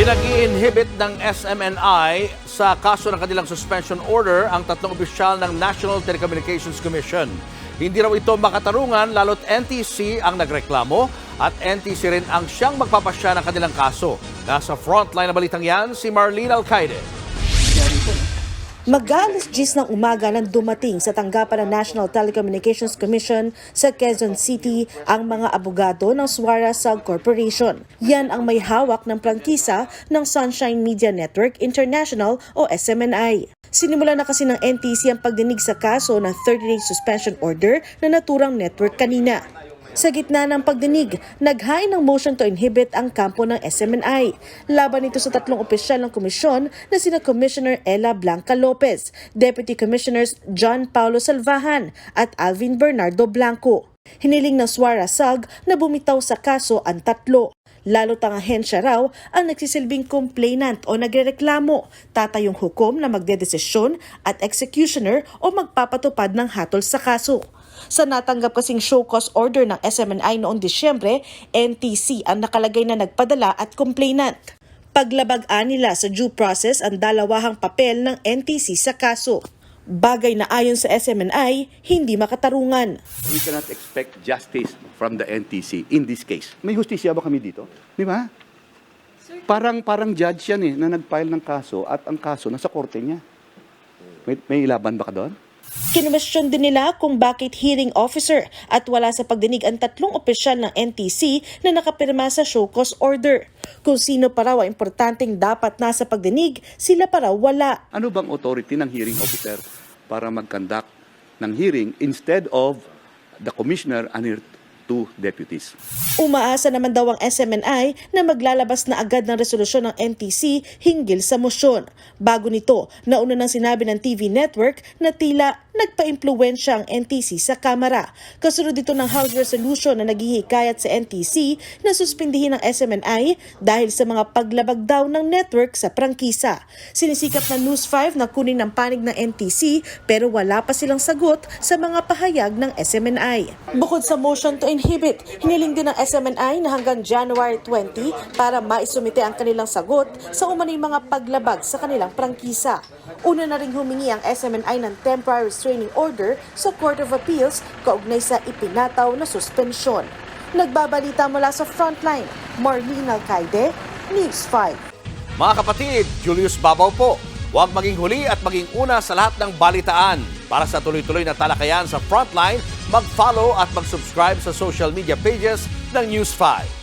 Pinag-i-inhibit ng SMNI sa kaso ng kanilang suspension order ang tatlong opisyal ng National Telecommunications Commission. Hindi raw ito makatarungan lalo't NTC ang nagreklamo at NTC rin ang siyang magpapasya ng kanilang kaso. Nasa frontline na balitang yan si Marlene Alcaide. Mag-aalas 10 ng umaga nang dumating sa tanggapan ng National Telecommunications Commission sa Quezon City ang mga abogado ng Suara Sag Corporation. Yan ang may hawak ng prangkisa ng Sunshine Media Network International o SMNI. Sinimula na kasi ng NTC ang pagdinig sa kaso ng 30-day suspension order na naturang network kanina. Sa gitna ng pagdinig, naghain ng motion to inhibit ang kampo ng SMNI. Laban ito sa tatlong opisyal ng komisyon na sina Commissioner Ella Blanca Lopez, Deputy Commissioners John Paulo Salvahan at Alvin Bernardo Blanco. Hiniling ng Suara Sag na bumitaw sa kaso ang tatlo. Lalo't ang ahensya raw ang nagsisilbing complainant o nagrereklamo, tatayong hukom na magdedesisyon at executioner o magpapatupad ng hatol sa kaso. Sa natanggap kasing show cause order ng SMNI noong Disyembre, NTC ang nakalagay na nagpadala at complainant. Paglabag-an nila sa due process ang dalawahang papel ng NTC sa kaso. Bagay na ayon sa SMNI, hindi makatarungan. We cannot expect justice from the NTC in this case. May hustisya ba kami dito? Di ba? Parang judge yan na nag-file ng kaso at ang kaso nasa korte niya. May ilaban ba ka doon? Kinwestiyon din nila kung bakit hearing officer at wala sa pagdinig ang tatlong opisyal ng NTC na nakapirma sa show cause order. Kung sino pa raw ang importanteng dapat nasa pagdinig, sila pa raw wala. Ano bang authority ng hearing officer para mag-conduct ng hearing instead of the commissioner and her two deputies? Umaasa naman daw ang SMNI na maglalabas na agad ng resolusyon ng NTC hinggil sa mosyon. Bago nito, nauna nang sinabi ng TV network na tila nagpa-impluwensya ang NTC sa Kamara. Kasunod dito ng House Resolution na naghihikayat sa NTC na suspindihin ng SMNI dahil sa mga paglabag daw ng network sa prangkisa. Sinisikap ng News 5 na kunin ng panig ng NTC pero wala pa silang sagot sa mga pahayag ng SMNI. Bukod sa motion to inhibit, hiniling din ng SMNI na hanggang January 20 para maisumite ang kanilang sagot sa umano'y mga paglabag sa kanilang prangkisa. Una na ring humingi ang SMNI ng temporary restraining order sa Court of Appeals kaugnay sa ipinataw na suspensyon. Nagbabalita mula sa Frontline, Marlene Alcaide, News 5. Mga kapatid, Julius Babaw po. Huwag maging huli at maging una sa lahat ng balitaan. Para sa tuloy-tuloy na talakayan sa Frontline, mag-follow at mag-subscribe sa social media pages ng News 5.